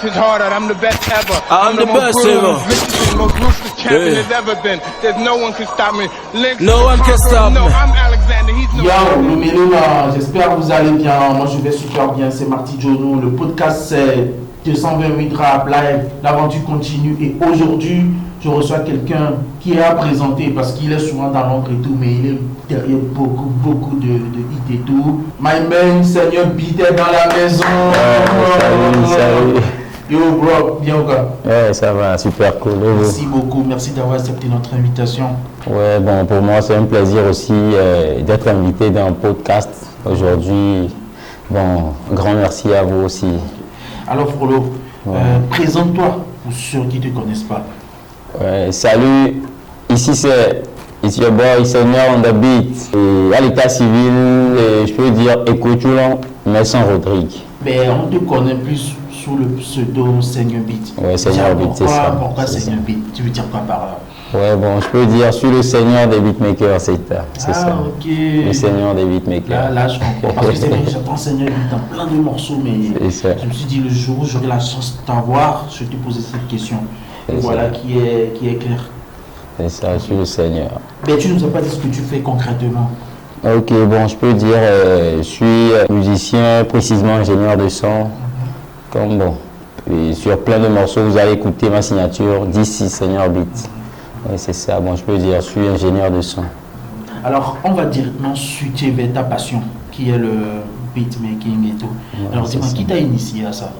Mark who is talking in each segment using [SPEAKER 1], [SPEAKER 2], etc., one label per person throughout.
[SPEAKER 1] is harder. I'm the best ever.
[SPEAKER 2] I'm the best ever.
[SPEAKER 1] Most ruthless champion there's ever been. There's no one can stop me.
[SPEAKER 2] No one can stop me.
[SPEAKER 1] No, I'm Alexander. He's no.
[SPEAKER 3] Yo, le Mélina, j'espère que vous allez bien. Moi, je vais super bien. C'est Marty Jono. Le podcast, c'est 228 Rap Live. L'aventure continue. Et aujourd'hui, je reçois quelqu'un qui est à présenter parce qu'il est souvent dans l'ombre et tout, mais il est derrière beaucoup de hits et tout. My man, Seigneur Beat est dans la maison.
[SPEAKER 4] Salut.
[SPEAKER 3] Yo, bro, bien ou quoi?
[SPEAKER 4] Ouais, ça va, super cool.
[SPEAKER 3] Merci beaucoup. Merci d'avoir accepté notre invitation.
[SPEAKER 4] Ouais, bon, pour moi, c'est un plaisir aussi d'être invité dans un podcast aujourd'hui. Bon, grand merci à vous aussi.
[SPEAKER 3] Alors, Frollo, présente-toi pour ceux qui ne te connaissent pas.
[SPEAKER 4] Ouais, salut, ici c'est It's your boy Seigneur on the beat. Et à l'état civil, je peux dire Écoutulon, mais sans Rodrigue.
[SPEAKER 3] Mais on te connaît plus sous le pseudo Seigneur Beat.
[SPEAKER 4] Ouais, Seigneur Beat, c'est ça.
[SPEAKER 3] Pourquoi Seigneur Beat? Tu veux dire quoi par là?
[SPEAKER 4] Ouais, bon, je peux dire, je suis le Seigneur des beatmakers, c'est ça.
[SPEAKER 3] Ok.
[SPEAKER 4] Le Seigneur des beatmakers.
[SPEAKER 3] Là, je comprends. Parce que c'est vrai que j'entends Seigneur Beat dans plein de morceaux, mais je me suis dit, le jour où j'aurai la chance de t'avoir, je vais te poser cette question. Et voilà qui est clair.
[SPEAKER 4] C'est ça, je suis le Seigneur.
[SPEAKER 3] Mais tu ne nous as pas dit ce que tu fais concrètement.
[SPEAKER 4] Ok, bon, je peux dire, je suis musicien, précisément ingénieur de son. Comme bon, et sur plein de morceaux, vous allez écouter ma signature d'ici Seigneur Beat. Ouais, c'est ça, bon, je peux dire, je suis ingénieur de son.
[SPEAKER 3] Alors, on va directement switcher vers ta passion, qui est le beatmaking et tout. Ouais, alors, dis-moi, qui t'a initié à ça?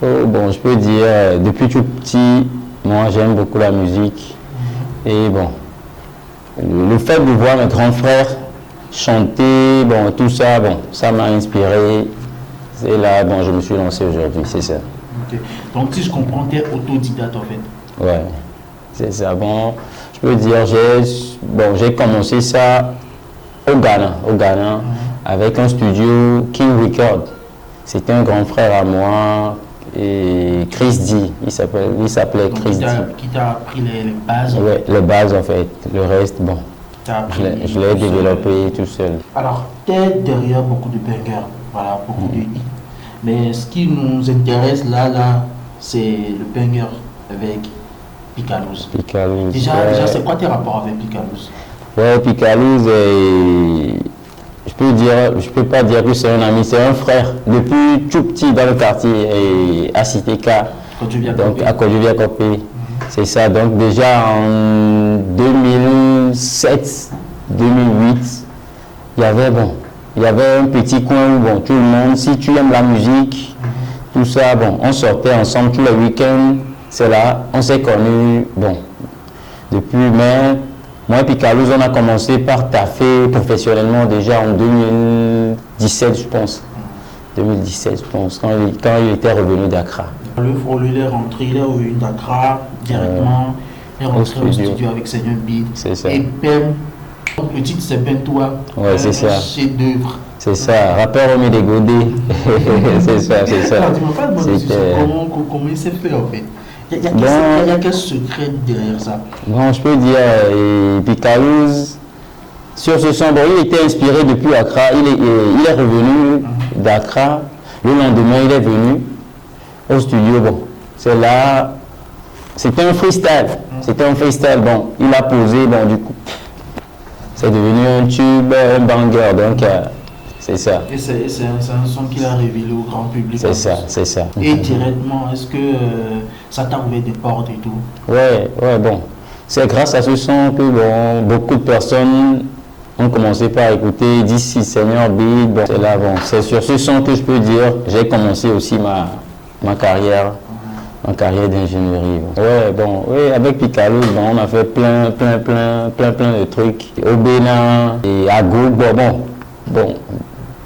[SPEAKER 4] Oh, bon, je peux dire, depuis tout petit, moi, j'aime beaucoup la musique. Et bon, le fait de voir mes grands frères chanter, bon, tout ça, bon, ça m'a inspiré. Et là, bon, je me suis lancé aujourd'hui, c'est ça.
[SPEAKER 3] Okay. Donc, si je comprends, tu es autodidacte en fait.
[SPEAKER 4] Ouais, c'est ça. Bon, je peux dire, j'ai commencé ça au Ghana, avec un studio King Record. C'était un grand frère à moi, et Chris D. Il s'appelait Chris D.
[SPEAKER 3] Qui t'a appris les bases?
[SPEAKER 4] Oui, les bases en fait. Le reste, bon, je l'ai développé tout seul.
[SPEAKER 3] Alors, tu es derrière beaucoup de bangers, voilà, beaucoup de hits. Mais ce qui nous intéresse là, c'est le banger avec Picalouz. Déjà, c'est quoi tes rapports avec Picalouz?
[SPEAKER 4] Ouais, Picalouz, je peux pas dire que c'est un ami, c'est un frère. Depuis tout petit dans le quartier, à Citéka, donc à Kodjouviakopé. C'est ça, donc déjà en 2007, 2008, il y avait un petit coin où bon, tout le monde, si tu aimes la musique, tout ça, bon, on sortait ensemble tous les week-ends, c'est là, on s'est connus, bon, depuis mai, moi et Picalouz, on a commencé par taffer professionnellement déjà en 2017, je pense. 2017, je pense, quand il était revenu d'Accra.
[SPEAKER 3] Le Frollo, il est revenu d'Accra directement, il est rentré au studio avec Seigneur Beat.
[SPEAKER 4] C'est ça.
[SPEAKER 3] Et Ben, le titre c'est Ben Toi,
[SPEAKER 4] ouais, c'est ça.
[SPEAKER 3] Chef d'œuvre.
[SPEAKER 4] C'est ça, rappeur Romy Dégodé. C'est ça.
[SPEAKER 3] Alors, tu m'as pas demandé comment il s'est fait en fait. Il y a quel secret derrière ça?
[SPEAKER 4] Bon, je peux dire, Picalouz, sur ce son, bon, il était inspiré depuis Accra. Il est revenu d'Accra. Le lendemain, il est venu au studio. Bon, c'est là, c'était un freestyle. Bon, il a posé, bon, du coup, c'est devenu un tube, un banger. Donc, c'est ça.
[SPEAKER 3] Et c'est un son qu'il a révélé au grand public.
[SPEAKER 4] C'est ça.
[SPEAKER 3] Et directement, est-ce que ça t'a ouvert des portes et tout?
[SPEAKER 4] Ouais, bon. C'est grâce à ce son que bon, beaucoup de personnes ont commencé par écouter d'ici Seigneur Beat. Bon, c'est là, bon. C'est sur ce son que je peux dire, j'ai commencé aussi ma carrière. En carrière d'ingénierie. Ouais, bon, oui, avec Picalouz, bon, on a fait plein de trucs. Au Bénin et à Goug, bon,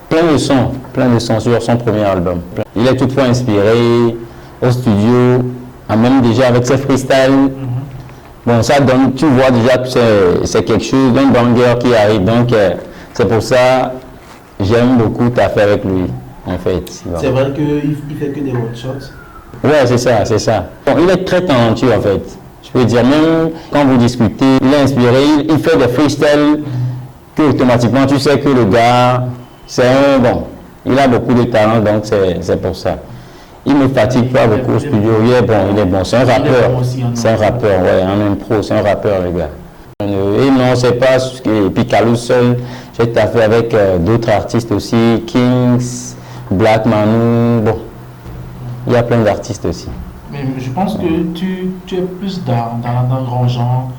[SPEAKER 4] plein de sons sur son premier album. Il est toutefois inspiré au studio, même déjà avec ses freestyles. Bon, ça donne, tu vois déjà que c'est quelque chose, d'un banger qui arrive. Donc, c'est pour ça j'aime beaucoup taffer avec lui, en fait.
[SPEAKER 3] C'est vrai qu'il fait que des one shots?
[SPEAKER 4] Ouais, c'est ça. Bon, il est très talentueux, en fait. Je peux dire, même quand vous discutez, il est inspiré, il fait des freestyles que automatiquement tu sais que le gars, il a beaucoup de talent, donc c'est pour ça. il me fatigue pas beaucoup au studio. Il est bon, c'est un rappeur. C'est un rappeur, ouais, en impro, c'est un rappeur, les gars. Et non, c'est pas Picalou seul. J'ai taffé avec d'autres artistes aussi, Kings, Black Manu, bon. Il y a plein d'artistes aussi.
[SPEAKER 3] Mais je pense que tu es plus dans le grand genre.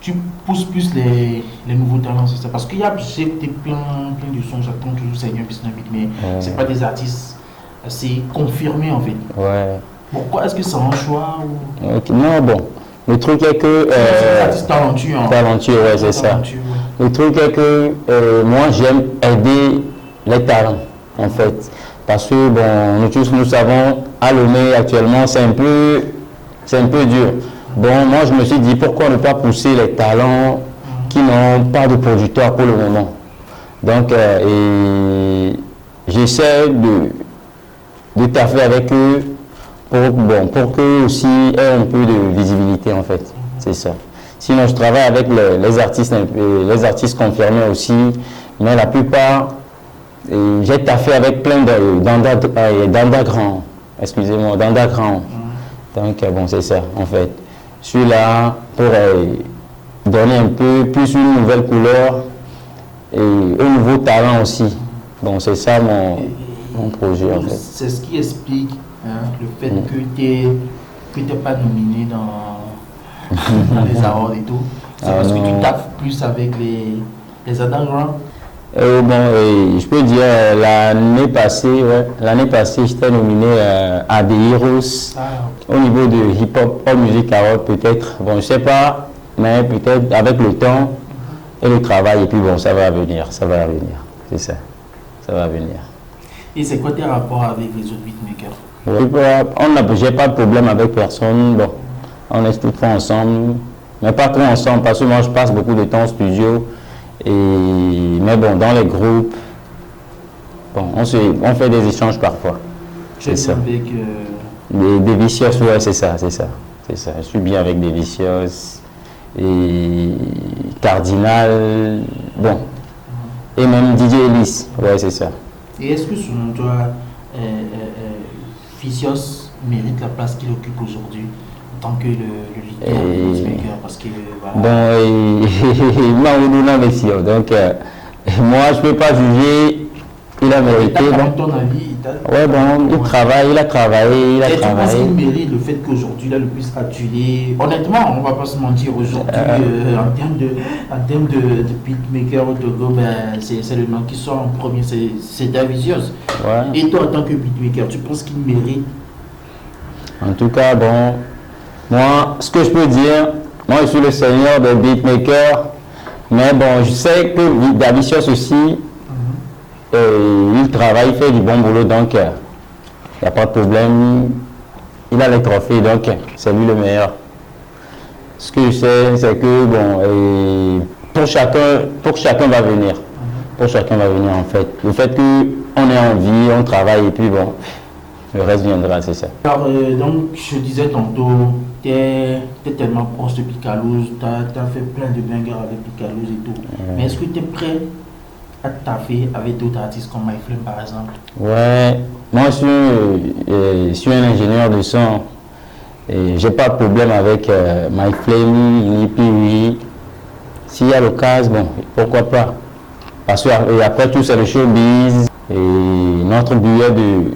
[SPEAKER 3] Tu pousses plus les nouveaux talents, c'est ça. Parce qu'il y a j'ai plein de sons, j'attends toujours Seigneur Business Beat, mais c'est pas des artistes assez confirmés en fait.
[SPEAKER 4] Ouais.
[SPEAKER 3] Pourquoi est-ce que c'est un choix ou...
[SPEAKER 4] Okay. Non, bon. Le truc est que...
[SPEAKER 3] c'est des artistes talentueux. Hein.
[SPEAKER 4] Talentueux, ouais, c'est ça.
[SPEAKER 3] Ouais.
[SPEAKER 4] Le truc est que moi, j'aime aider les talents, en fait. Parce que, bon, nous tous, nous savons, à Lomé, actuellement, c'est un peu dur. Bon, moi, je me suis dit, pourquoi ne pas pousser les talents qui n'ont pas de producteur pour le moment. Donc, j'essaie de taffer avec eux pour qu'eux aussi aient un peu de visibilité, en fait. C'est ça. Sinon, je travaille avec les artistes confirmés aussi, mais la plupart, j'ai taffé avec plein d'underground. Excusez-moi, d'underground. Donc, bon, c'est ça, en fait. Je suis là pour donner un peu plus une nouvelle couleur et un nouveau talent aussi. Bon, c'est ça mon projet, en fait.
[SPEAKER 3] C'est ce qui explique le fait que tu n'es pas nominé dans les awards et tout. C'est parce que tu taffes plus avec les underground.
[SPEAKER 4] Je peux dire l'année passée, j'étais nominé à des Heroes au niveau de hip-hop, All Music Award peut-être. Bon, je sais pas, mais peut-être avec le temps et le travail, et puis bon, ça va venir, c'est ça, ça va venir.
[SPEAKER 3] Et c'est quoi tes rapports avec les autres beatmakers?
[SPEAKER 4] J'ai pas de problème avec personne, bon, on est tout le temps ensemble, mais pas trop ensemble, parce que moi je passe beaucoup de temps au studio. Mais bon, dans les groupes, bon, on fait des échanges parfois. C'est ça.
[SPEAKER 3] Avec
[SPEAKER 4] des Vicious, ouais, c'est ça. Je suis bien avec des Vicious et Cardinal, bon, et même DJ Ellis, ouais, c'est ça.
[SPEAKER 3] Et est-ce que selon toi, Vicious mérite la place qu'il occupe aujourd'hui? Tant que le leader, parce que voilà.
[SPEAKER 4] Bon, donc moi je peux pas juger, il a mérité.
[SPEAKER 3] Ton avis,
[SPEAKER 4] il a travaillé.
[SPEAKER 3] Tu penses qu'il mérite le fait qu'aujourd'hui il a le plus adulé? Honnêtement, on va pas se mentir, aujourd'hui en termes de beatmaker de go, c'est le nom qui sort en premier, c'est Davicious. Ouais. Et toi en tant que beatmaker, tu penses qu'il mérite?
[SPEAKER 4] En tout cas, bon. Moi, ce que je peux dire, moi je suis le seigneur des beatmakers, mais bon, je sais que Davicious aussi, il travaille, il fait du bon boulot, donc il n'y a pas de problème. Il a les trophées, donc c'est lui le meilleur. Ce que je sais, c'est que bon, pour chacun va venir. Pour chacun va venir en fait. Le fait qu'on ait envie, on travaille et puis bon, le reste viendra, c'est ça.
[SPEAKER 3] Alors, donc, je disais tantôt, tu es tellement proche de Picalouz, tu as fait plein de bangers avec Picalouz et tout. Mais est-ce que tu es prêt à taffer avec d'autres artistes comme MyFlame par exemple? Ouais,
[SPEAKER 4] moi je suis un ingénieur de son et j'ai pas de problème avec MyFlame, ni Piri. S'il y a l'occasion, bon, pourquoi pas? Parce qu'après tout, c'est le showbiz. Et notre but est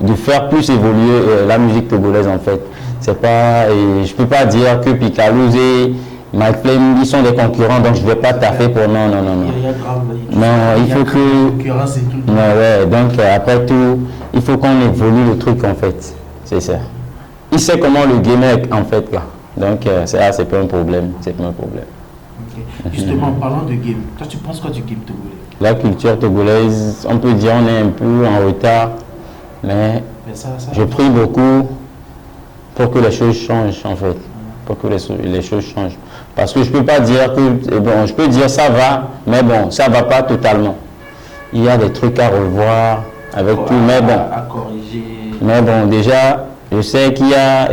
[SPEAKER 4] de faire plus évoluer la musique togolaise en fait. C'est pas, je peux pas dire que Picalouz et MyFlame, ils sont des concurrents, donc je ne vais pas taffer pour non. Non, il faut que... Non, ouais, donc après tout, il faut qu'on évolue le truc en fait. C'est ça. Il sait comment le game est en fait là. Donc c'est pas un problème. C'est pas un problème.
[SPEAKER 3] Okay. Justement, en parlant de game, toi tu penses quoi du game togolais?
[SPEAKER 4] La culture togolaise, on peut dire on est un peu en retard, mais je prie beaucoup pour que les choses changent en fait, pour que les choses changent. Parce que je peux pas dire que, bon, je peux dire ça va, mais bon, ça va pas totalement. Il y a des trucs à revoir avec tout, mais bon.
[SPEAKER 3] À corriger.
[SPEAKER 4] Mais bon, déjà, je sais qu'il y a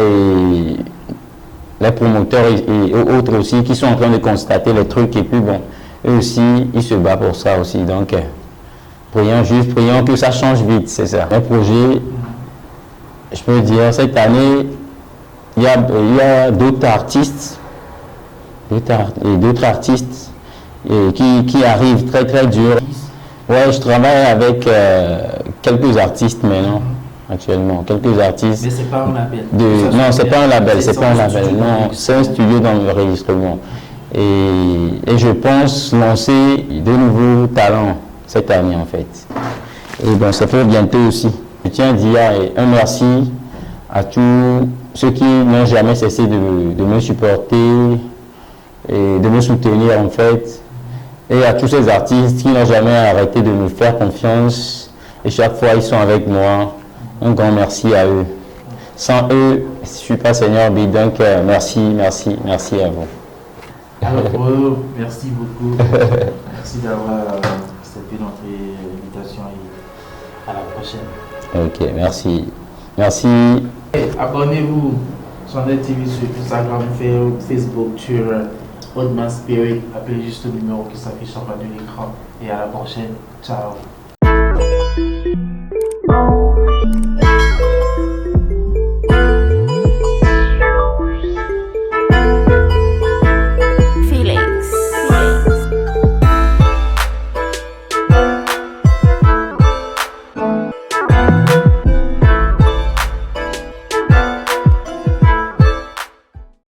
[SPEAKER 4] les promoteurs et autres aussi qui sont en train de constater les trucs et puis bon. Eux aussi, ils se battent pour ça aussi. Donc, prions que ça change vite, c'est ça. Un projet, je peux dire, cette année, il y a d'autres artistes, qui arrivent très très dur. Ouais, je travaille avec quelques artistes maintenant, actuellement, quelques artistes.
[SPEAKER 3] Mais c'est pas un label.
[SPEAKER 4] Non, c'est pas un label, c'est pas un label, non, c'est un studio d'enregistrement. Et je pense lancer de nouveaux talents cette année en fait. Et bon, c'est pour bientôt aussi. Je tiens à dire un merci à tous ceux qui n'ont jamais cessé de me supporter et de me soutenir en fait. Et à tous ces artistes qui n'ont jamais arrêté de me faire confiance. Et chaque fois, ils sont avec moi. Un grand merci à eux. Sans eux, je ne suis pas Seigneur Beat. Donc, merci à vous.
[SPEAKER 3] Alors, merci beaucoup. Merci d'avoir accepté notre invitation et à la prochaine.
[SPEAKER 4] Ok, merci. Merci.
[SPEAKER 3] Abonnez-vous sur notre TV sur Instagram, Facebook, sur Oddman Spirit. Appelez juste le numéro qui s'affiche en bas de l'écran. Et à la prochaine. Ciao.